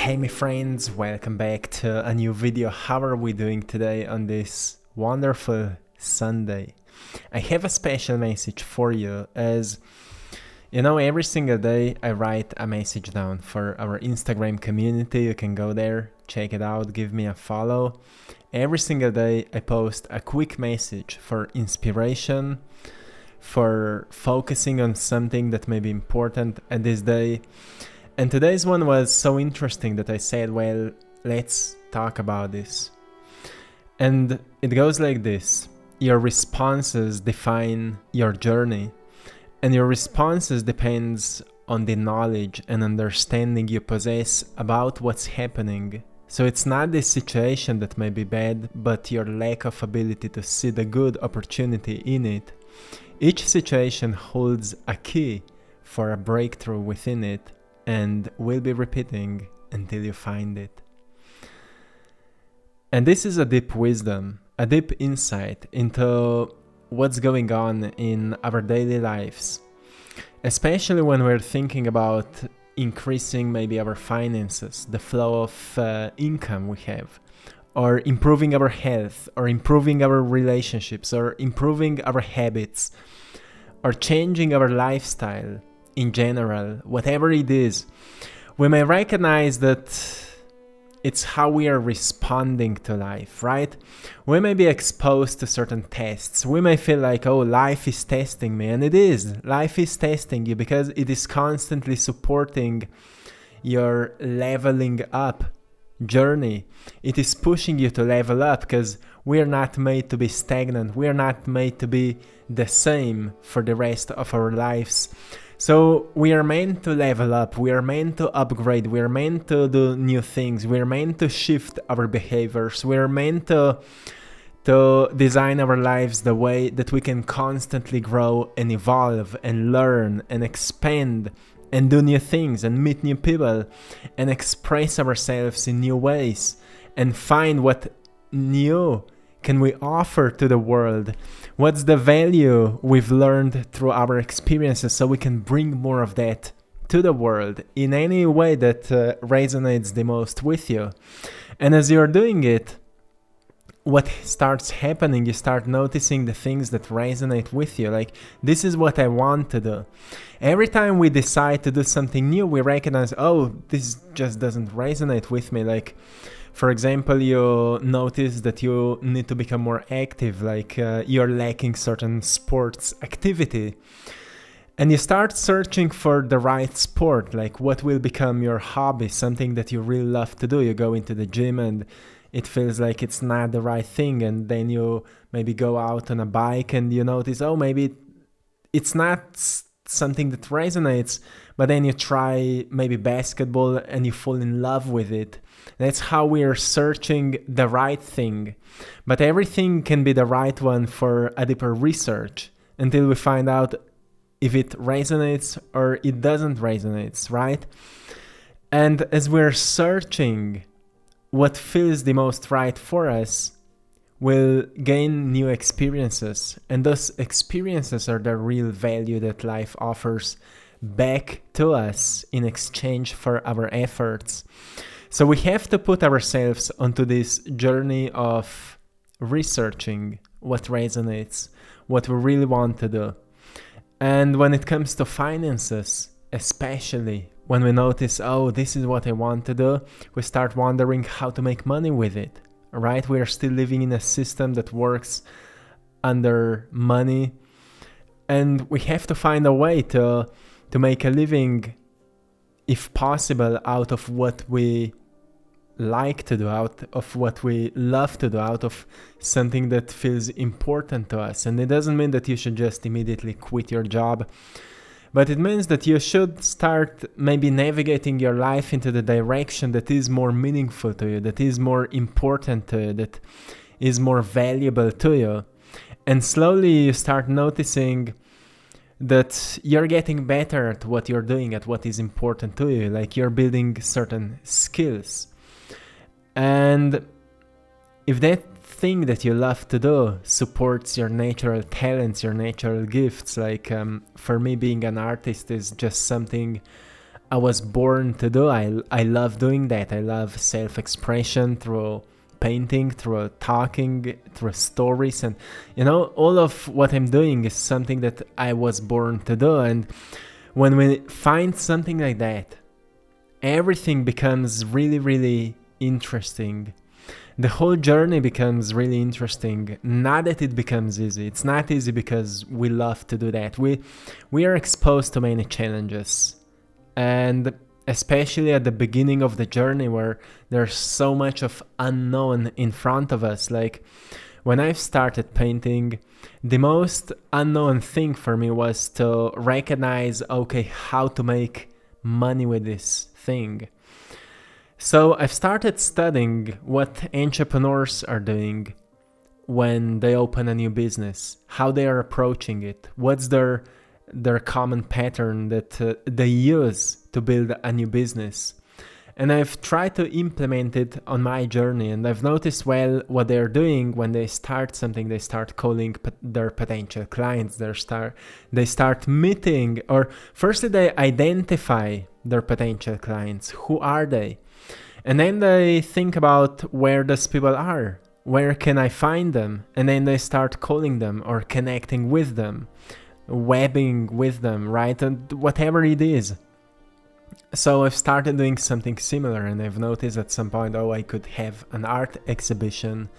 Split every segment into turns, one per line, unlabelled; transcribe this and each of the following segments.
Hey my friends, welcome back to a new video. How are we doing today on this wonderful Sunday? I have a special message for you. As you know, every single day I write a message down for our Instagram community. You can go there, check it out, give me a follow. Every single day I post a quick message for inspiration, for focusing on something that may be important at this day. And today's one was so interesting that I said, well, let's talk about this. And it goes like this. Your responses define your journey. And your responses depends on the knowledge and understanding you possess about what's happening. So it's not the situation that may be bad, but your lack of ability to see the good opportunity in it. Each situation holds a key for a breakthrough within it, and will be repeating until you find it. And this is a deep wisdom, a deep insight into what's going on in our daily lives, especially when we're thinking about increasing maybe our finances, the flow of income we have, or improving our health, or improving our relationships, or improving our habits, or changing our lifestyle. In general, whatever it is, we may recognize that it's how we are responding to life, right? We may be exposed to certain tests. We may feel like, oh, life is testing me. And it is. Life is testing you because it is constantly supporting your leveling up journey. It is pushing you to level up because we are not made to be stagnant. We are not made to be the same for the rest of our lives. So we are meant to level up, we are meant to upgrade, we are meant to do new things, we are meant to shift our behaviors, we are meant to design our lives the way that we can constantly grow and evolve and learn and expand and do new things and meet new people and express ourselves in new ways and find what new can we offer to the world. What's the value we've learned through our experiences so we can bring more of that to the world in any way that resonates the most with you. And as you're doing it, what starts happening, you start noticing the things that resonate with you. Like, this is what I want to do. Every time we decide to do something new, we recognize, oh, this just doesn't resonate with me. Like, for example, you notice that you need to become more active, like you're lacking certain sports activity. And you start searching for the right sport, like what will become your hobby, something that you really love to do. You go into the gym and it feels like it's not the right thing. And then you maybe go out on a bike and you notice, oh, maybe it's not something that resonates. But then you try maybe basketball and you fall in love with it. That's how we are searching the right thing. But everything can be the right one for a deeper research until we find out if it resonates or it doesn't resonate, right? And as we're searching what feels the most right for us, we'll gain new experiences. And those experiences are the real value that life offers back to us in exchange for our efforts. So we have to put ourselves onto this journey of researching what resonates, what we really want to do. And when it comes to finances, especially when we notice, oh, this is what I want to do, we start wondering how to make money with it, right? We are still living in a system that works under money. And we have to find a way to make a living, if possible, out of what we like to do, out of what we love to do, out of something that feels important to us. And it doesn't mean that you should just immediately quit your job, but it means that you should start maybe navigating your life into the direction that is more meaningful to you, that is more important to you, that is more valuable to you. And slowly you start noticing that you're getting better at what you're doing, at what is important to you, like you're building certain skills. And if that thing that you love to do supports your natural talents, your natural gifts, like for me, being an artist is just something I was born to do. I love doing that. I love self-expression through painting, through talking, through stories, and all of what I'm doing is something that I was born to do. And when we find something like that, everything becomes really, really interesting. The whole journey becomes really interesting. Not that it becomes easy. It's not easy because we love to do that. We are exposed to many challenges. And especially at the beginning of the journey where there's so much of unknown in front of us. Like when I've started painting, the most unknown thing for me was to recognize, okay, how to make money with this thing. So I've started studying what entrepreneurs are doing when they open a new business, how they are approaching it, what's their common pattern that they use to build a new business. And I've tried to implement it on my journey, and I've noticed what they're doing when they start something. They start calling their potential clients. They start meeting, or firstly they identify their potential clients. Who are they? And then they think about where those people are. Where can I find them? And then they start calling them or connecting with them, webbing with them, right? And whatever it is. So I've started doing something similar, and I've noticed at some point, I could have an art exhibition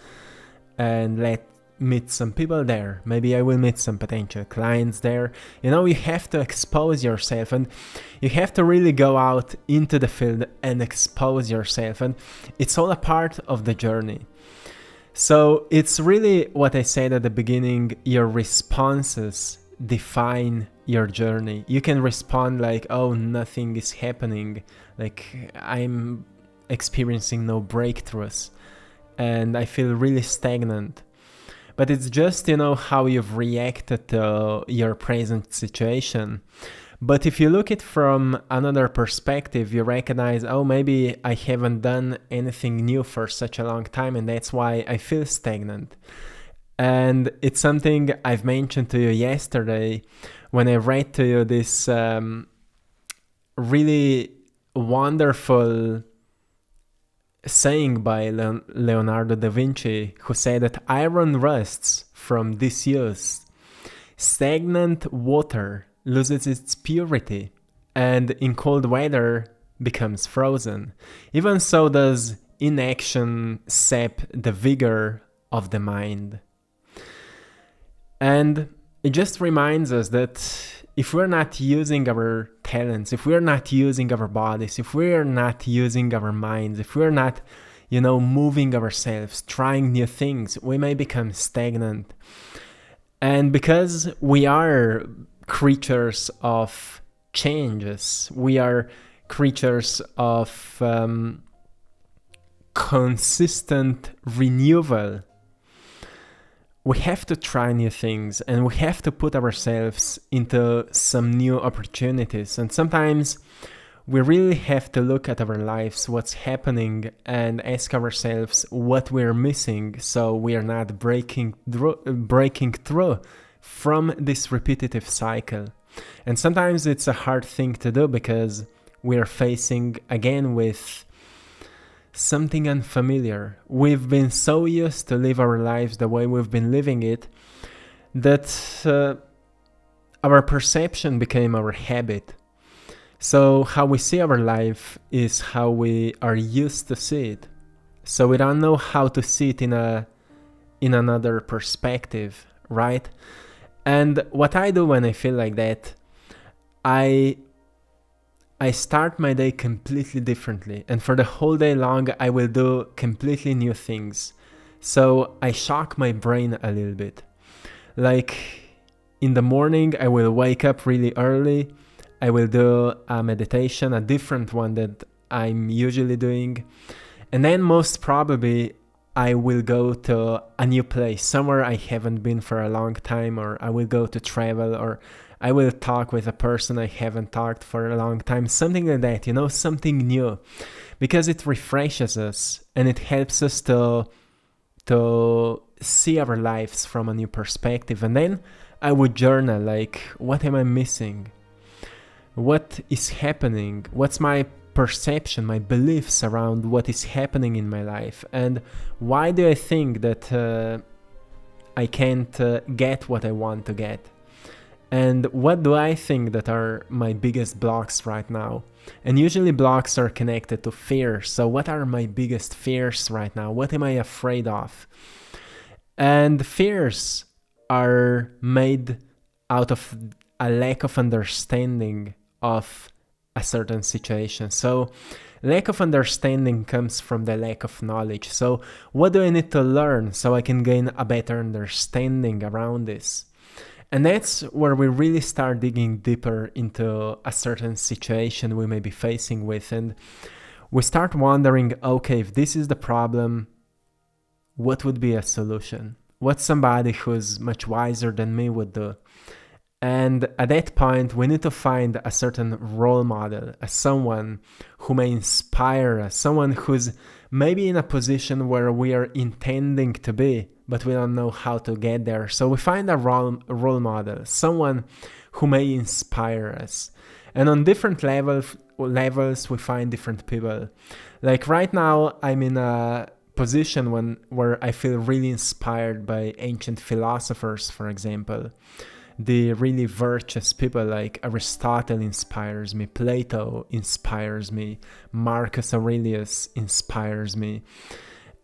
and meet some people there. Maybe I will meet some potential clients there. You have to expose yourself, and you have to really go out into the field and expose yourself, and it's all a part of the journey. So it's really what I said at the beginning, your responses define your journey. You can respond like, oh, nothing is happening, like I'm experiencing no breakthroughs and I feel really stagnant. But it's just, how you've reacted to your present situation. But if you look at it from another perspective, you recognize, maybe I haven't done anything new for such a long time, and that's why I feel stagnant. And it's something I've mentioned to you yesterday when I read to you this really wonderful saying by Leonardo da Vinci, who said that iron rusts from disuse. Stagnant water loses its purity and in cold weather becomes frozen. Even so does inaction sap the vigor of the mind. And it just reminds us that if we're not using our talents, if we're not using our bodies, if we're not using our minds, if we're not, moving ourselves, trying new things, we may become stagnant. And because we are creatures of changes, we are creatures of consistent renewal, we have to try new things and we have to put ourselves into some new opportunities. And sometimes we really have to look at our lives, what's happening, and ask ourselves what we're missing so we are not breaking through from this repetitive cycle. And sometimes it's a hard thing to do because we are facing again with something unfamiliar. We've been so used to live our lives the way we've been living it that our perception became our habit. So how we see our life is how we are used to see it. So we don't know how to see it in another perspective, right? And what I do when I feel like that, I start my day completely differently, and for the whole day long I will do completely new things. So I shock my brain a little bit. Like in the morning I will wake up really early, I will do a meditation, a different one that I'm usually doing, and then most probably I will go to a new place, somewhere I haven't been for a long time, or I will go to travel, or I will talk with a person I haven't talked for a long time, something like that, something new, because it refreshes us and it helps us to see our lives from a new perspective. And then I would journal, like, what am I missing? what is happening, what's my perception, my beliefs around what is happening in my life, and why do I think that I can't get what I want to get, and what do I think that are my biggest blocks right now. And usually blocks are connected to fear. So what are my biggest fears right now? What am I afraid of? And fears are made out of a lack of understanding of a certain situation. So lack of understanding comes from the lack of knowledge. So what do I need to learn so I can gain a better understanding around this? And that's where we really start digging deeper into a certain situation we may be facing with. And we start wondering, okay, if this is the problem, what would be a solution? What somebody who's much wiser than me would do? And at that point, we need to find a certain role model, someone who may inspire us, someone who's maybe in a position where we are intending to be, but we don't know how to get there. So we find a role model, someone who may inspire us. And on different levels, we find different people. Like right now, I'm in a position where I feel really inspired by ancient philosophers, for example. The really virtuous people like Aristotle inspires me, Plato inspires me, Marcus Aurelius inspires me.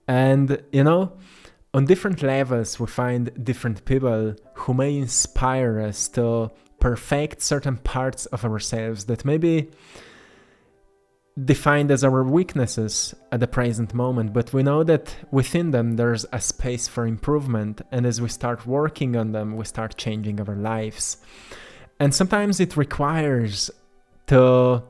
And, on different levels, we find different people who may inspire us to perfect certain parts of ourselves that may be defined as our weaknesses at the present moment, but we know that within them there's a space for improvement, and as we start working on them, we start changing our lives. And sometimes it requires to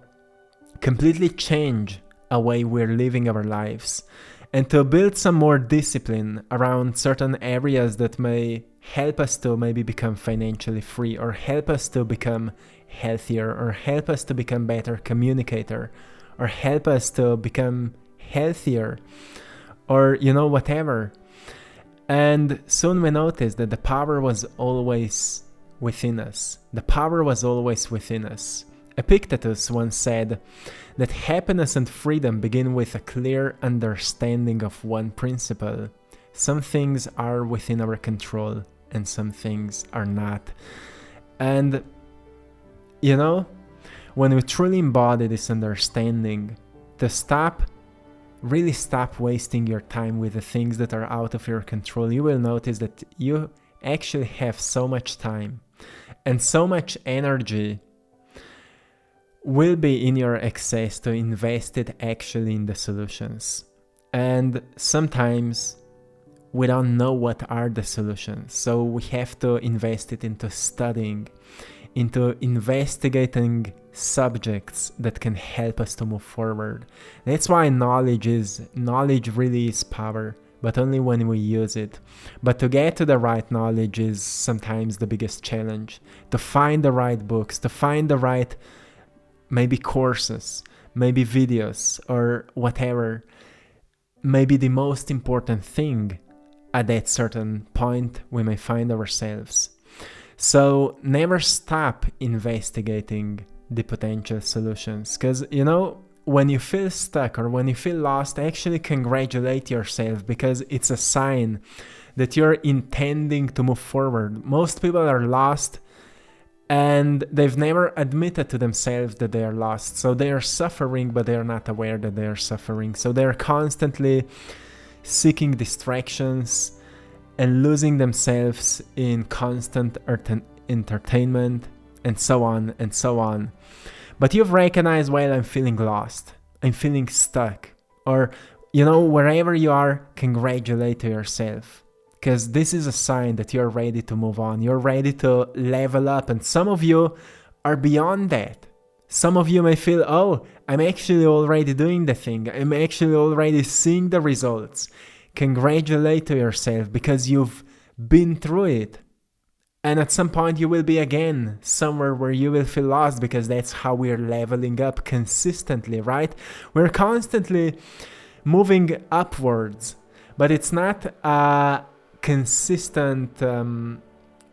completely change a way we're living our lives and to build some more discipline around certain areas that may help us to maybe become financially free, or help us to become healthier, or help us to become better communicator, or help us to become healthier, or whatever. And soon we noticed that the power was always within us. The power was always within us. Epictetus once said that happiness and freedom begin with a clear understanding of one principle. Some things are within our control and some things are not. And when we truly embody this understanding, to really stop wasting your time with the things that are out of your control, you will notice that you actually have so much time and so much energy will be in your access to invest it actually in the solutions. And sometimes we don't know what are the solutions, so we have to invest it into studying, into investigating subjects that can help us to move forward. That's why knowledge really is power, but only when we use it. But to get to the right knowledge is sometimes the biggest challenge. To find the right books, to find the right maybe courses, maybe videos, or whatever, maybe the most important thing at that certain point we may find ourselves. So never stop investigating the potential solutions, because when you feel stuck or when you feel lost, actually congratulate yourself, because it's a sign that you're intending to move forward. Most people are lost and they've never admitted to themselves that they are lost. So they are suffering, but they are not aware that they are suffering. So they are constantly seeking distractions and losing themselves in constant entertainment and so on and so on. But you've recognized, well, I'm feeling lost, I'm feeling stuck, or wherever you are, congratulate yourself, because this is a sign that you're ready to move on, you're ready to level up. And some of you are beyond that. Some of you may feel, oh, I'm actually already doing the thing, I'm actually already seeing the results. Congratulate yourself, because you've been through it. And at some point you will be again somewhere where you will feel lost, because that's how we're leveling up consistently, right? We're constantly moving upwards, but it's not a consistent,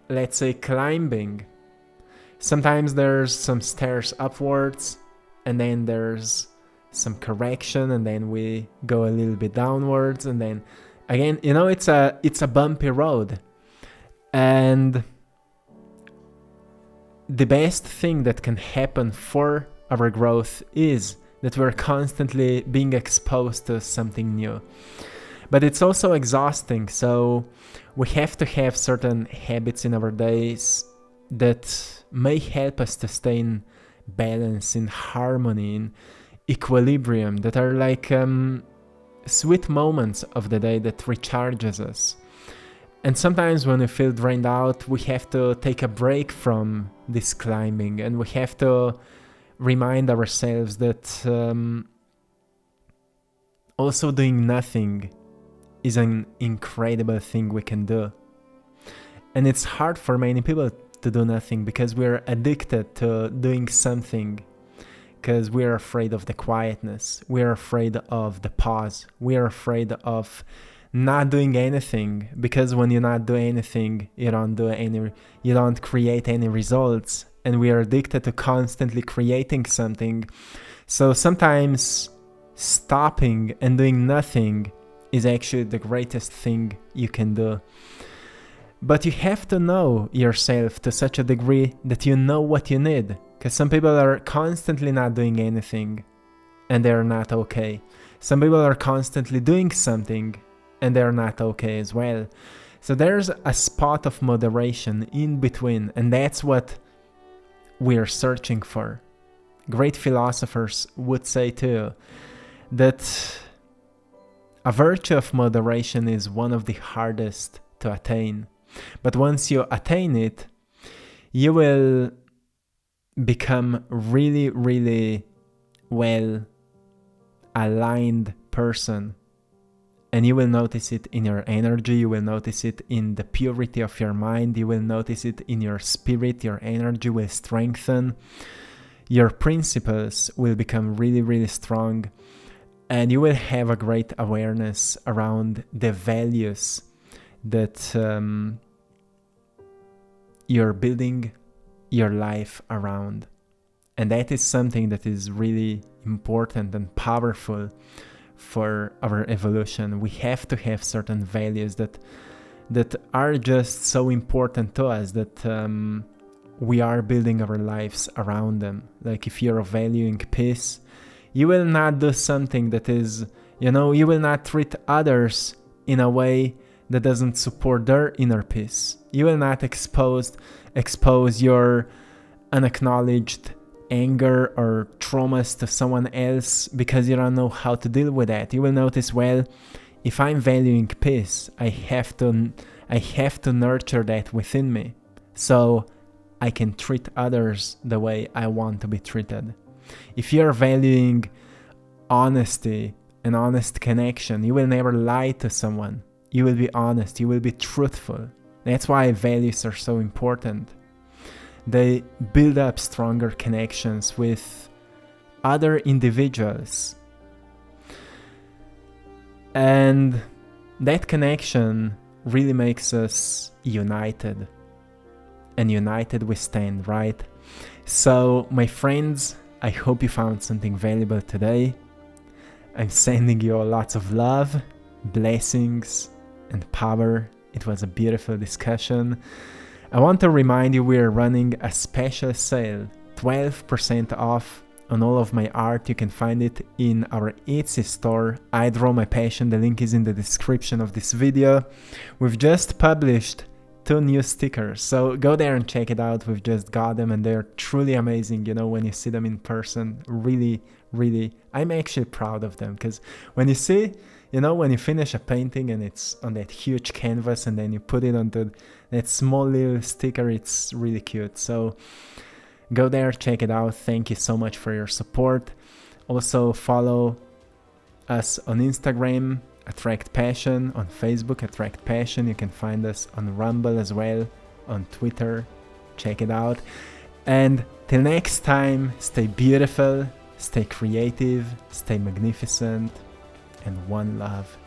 let's say, climbing. Sometimes there's some stairs upwards, and then there's some correction, and then we go a little bit downwards, and then again, it's a bumpy road. And the best thing that can happen for our growth is that we're constantly being exposed to something new. But it's also exhausting, so we have to have certain habits in our days that may help us to stay in balance, in harmony, in equilibrium, that are like sweet moments of the day that recharges us. And sometimes when we feel drained out, we have to take a break from this climbing, and we have to remind ourselves that also doing nothing is an incredible thing we can do. And it's hard for many people to do nothing because we're addicted to doing something, because we're afraid of the quietness, we're afraid of the pause, we're afraid of not doing anything, because when you not do anything, you don't create any results, and we are addicted to constantly creating something. So sometimes stopping and doing nothing is actually the greatest thing you can do. But you have to know yourself to such a degree that you know what you need, because some people are constantly not doing anything and they're not okay. Some people are constantly doing something and they're not okay as well. So there's a spot of moderation in between, and that's what we're searching for. Great philosophers would say too that a virtue of moderation is one of the hardest to attain. But once you attain it, you will become really, really well aligned person. And you will notice it in your energy, you will notice it in the purity of your mind, you will notice it in your spirit, your energy will strengthen, your principles will become really, really strong, and you will have a great awareness around the values that you're building your life around. And that is something that is really important and powerful for our evolution. We have to have certain values that are just so important to us that we are building our lives around them. Like if you're valuing peace, you will not do something that is, you will not treat others in a way that doesn't support their inner peace. You will not expose your unacknowledged anger or traumas to someone else because you don't know how to deal with that. You will notice, well, if I'm valuing peace, I have to nurture that within me so I can treat others the way I want to be treated. If you're valuing honesty and honest connection, you will never lie to someone. You will be honest, you will be truthful. That's why values are so important. They build up stronger connections with other individuals. And that connection really makes us united. And united we stand, right? So, my friends, I hope you found something valuable today. I'm sending you lots of love, blessings, and power. It was a beautiful discussion. I want to remind you we're running a special sale, 12% off on all of my art. You can find it in our Etsy store, I Draw My Passion. The link is in the description of this video. We've just published 2 new stickers, so go there and check it out. We've just got them and they're truly amazing. When you see them in person, really, really, I'm actually proud of them, because when you see, when you finish a painting and it's on that huge canvas and then you put it onto that small little sticker, it's really cute. So go there, check it out. Thank you so much for your support. Also follow us on Instagram, AttractPassion, on Facebook, AttractPassion. You can find us on Rumble as well, on Twitter. Check it out. And till next time, stay beautiful, stay creative, stay magnificent, and one love.